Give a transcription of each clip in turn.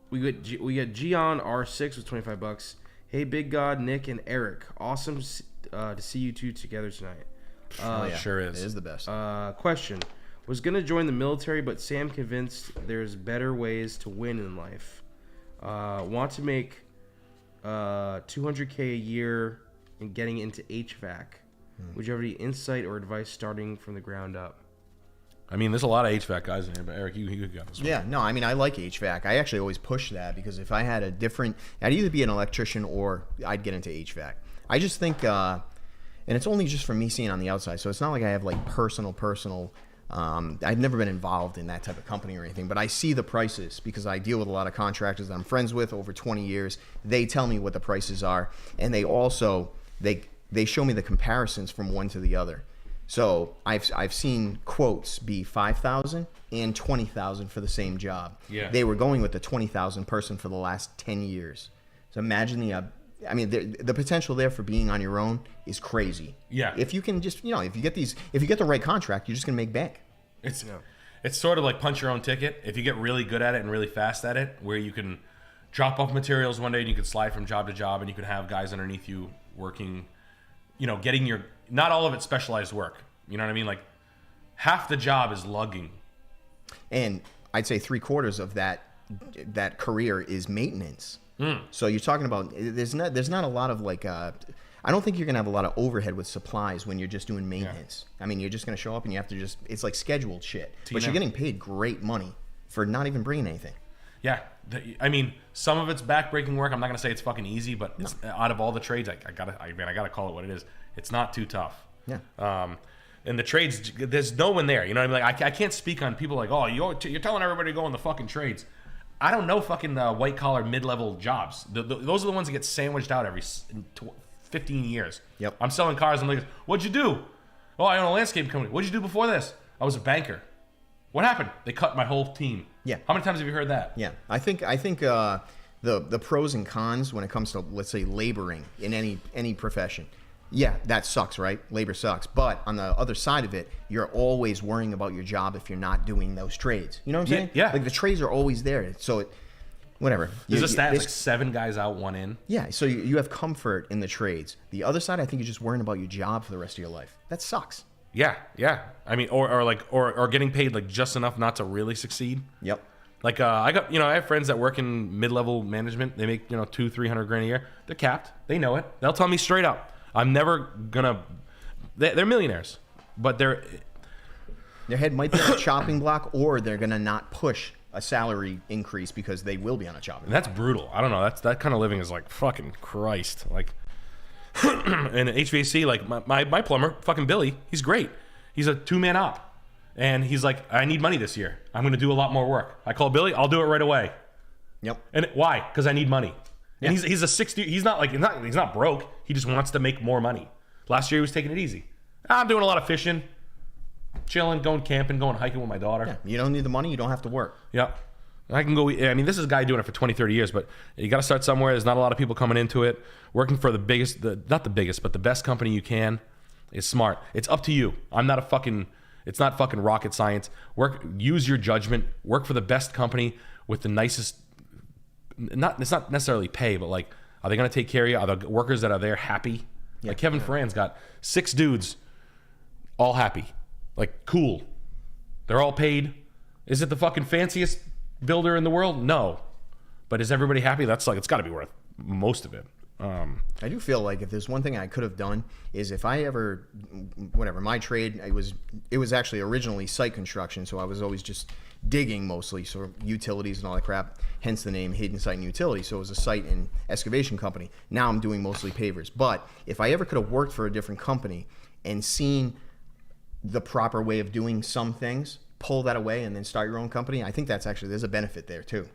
We got Gian R6 with $25. Hey, Big God, Nick, and Eric. Awesome to see you two together tonight. Sure is. It is the best. Question. Was going to join the military, but Sam convinced there's better ways to win in life. Want to make $200K a year and getting into HVAC. Would you have any insight or advice starting from the ground up? I mean, there's a lot of HVAC guys in here, but Eric, you got this one. Yeah, no, I mean, I like HVAC. I actually always push that because if I had a different, I'd either be an electrician or I'd get into HVAC. I just think, and it's only just from me seeing on the outside, so it's not like I have like personal, I've never been involved in that type of company or anything, but I see the prices because I deal with a lot of contractors that I'm friends with over 20 years. They tell me what the prices are, and they also, they show me the comparisons from one to the other. So I've seen quotes be $5,000 and $20,000 for the same job. Yeah. They were going with the $20,000 person for the last 10 years. So imagine the potential there for being on your own is crazy. Yeah. If you can just, if you get the right contract, you're just gonna make bank. It's sort of like punch your own ticket. If you get really good at it and really fast at it, where you can drop off materials one day and you can slide from job to job and you can have guys underneath you working, getting your, not all of it's specialized work. You know what I mean? Like half the job is lugging. And I'd say 3/4 of that career is maintenance. So you're talking about, there's not a lot of like, I don't think you're going to have a lot of overhead with supplies when you're just doing maintenance. Yeah. I mean, you're just going to show up and you have to it's like scheduled shit. But you're getting paid great money for not even bringing anything. Yeah. I mean, some of it's backbreaking work. I'm not going to say it's fucking easy, but it's, out of all the trades, I gotta call it what it is. It's not too tough. Yeah. And the trades, there's no one there. You know what I mean? Like, I can't speak on people like, oh, you're telling everybody to go in the fucking trades. I don't know fucking white-collar, mid-level jobs. Those are the ones that get sandwiched out every 15 years. Yep. I'm selling cars. I'm like, what'd you do? Oh, I own a landscape company. What'd you do before this? I was a banker. What happened? They cut my whole team. Yeah. How many times have you heard that? Yeah. I think the pros and cons when it comes to, let's say, laboring in any profession. Yeah, that sucks, right? Labor sucks. But on the other side of it, you're always worrying about your job if you're not doing those trades. You know what I'm saying? Yeah. Like the trades are always there. So whatever. There's a stat, like 7 guys out, 1 in. Yeah, so you have comfort in the trades. The other side, I think you're just worrying about your job for the rest of your life. That sucks. Yeah. I mean, or getting paid like just enough not to really succeed. Yep. Like I have friends that work in mid-level management. They make $200-300 grand a year. They're capped. They know it. They'll tell me straight up. I'm never gonna. They're millionaires, but their head might be on a chopping block, or they're gonna not push a salary increase because they will be on a chopping block. That's brutal. I don't know. That kind of living is like fucking Christ. Like, and HVAC, like my plumber, fucking Billy, he's great. He's a 2-man op, and he's like, I need money this year. I'm gonna do a lot more work. I call Billy. I'll do it right away. Yep. And why? Because I need money. And Yeah. he's a 60. He's not broke. He just wants to make more money. Last year he was taking it easy. I'm doing a lot of fishing, chilling, going camping, going hiking with my daughter. Yeah. You don't need the money. You don't have to work. Yeah. I can go. I mean, this is a guy doing it for 20, 30 years, but you got to start somewhere. There's not a lot of people coming into it. Working for the biggest, not the biggest, but the best company you can is smart. It's up to you. It's not fucking rocket science. Use your judgment. Work for the best company with the nicest. It's not necessarily pay, but like, are they going to take care of you? Are the workers that are there happy? Yeah. Like Kevin Ferran's got 6 dudes, all happy, like cool. They're all paid. Is it the fucking fanciest builder in the world? No, but is everybody happy? That's like, it's got to be worth most of it. I do feel like if there's one thing I could have done is if I ever, my trade, it was actually originally site construction, so I was always just digging mostly, so utilities and all that crap, hence the name Hayden Site and Utility. So it was a site and excavation company. Now I'm doing mostly pavers. But if I ever could have worked for a different company and seen the proper way of doing some things, pull that away and then start your own company, I think there's a benefit there too.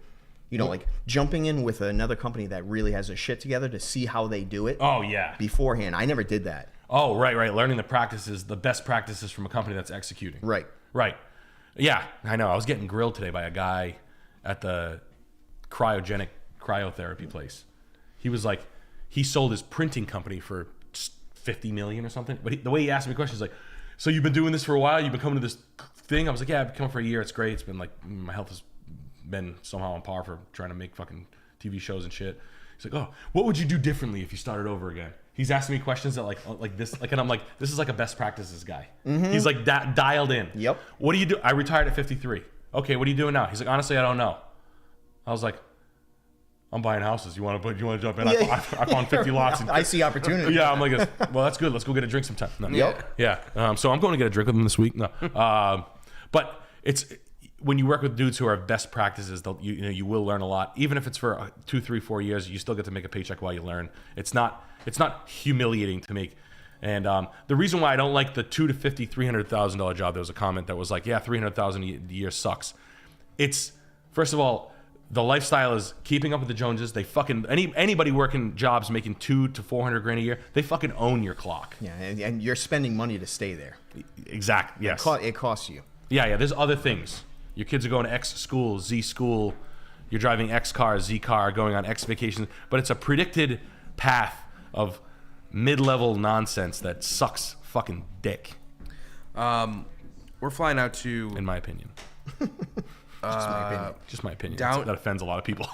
Like jumping in with another company that really has their shit together to see how they do it. Oh yeah. Beforehand, I never did that. Oh right. Learning the best practices from a company that's executing. Right. Yeah, I know. I was getting grilled today by a guy at the cryotherapy place. He was like, he sold his printing company for $50 million or something. But the way he asked me questions, like, so you've been doing this for a while? You've been coming to this thing? I was like, yeah, I've been coming for a year. It's great. It's been like, my health has been somehow on par for trying to make fucking TV shows and shit. He's like, oh, what would you do differently if you started over again? He's asking me questions that like this, like, and I'm like, this is like a best practices guy. He's like dialed in. Yep. What do you do? I retired at 53. Okay, what are you doing now? He's like, honestly, I don't know. I was like, I'm buying houses. You want to jump in? I found 50 lots. I see opportunity. Yeah, I'm like, well, that's good. Let's go get a drink sometime. No. Yep. Yeah. So I'm going to get a drink with him this week. No. But it's when you work with dudes who are best practices, you will learn a lot. Even if it's for 2, 3, 4 years, you still get to make a paycheck while you learn. It's not humiliating to make. And the reason why I don't like the $200,000 to $300,000 job, there was a comment that was like, yeah, $300,000 a year sucks. It's, first of all, the lifestyle is keeping up with the Joneses. They fucking anybody working jobs making $200,000 to $400,000 a year, they fucking own your clock. Yeah, and you're spending money to stay there. Exactly. Yes. It costs you. Yeah. There's other things. Your kids are going to X school, Z school. You're driving X car, Z car, going on X vacations. But it's a predicted path of mid-level nonsense that sucks fucking dick. We're flying out to, in my opinion. Just my opinion. Just my opinion. Down- That offends a lot of people.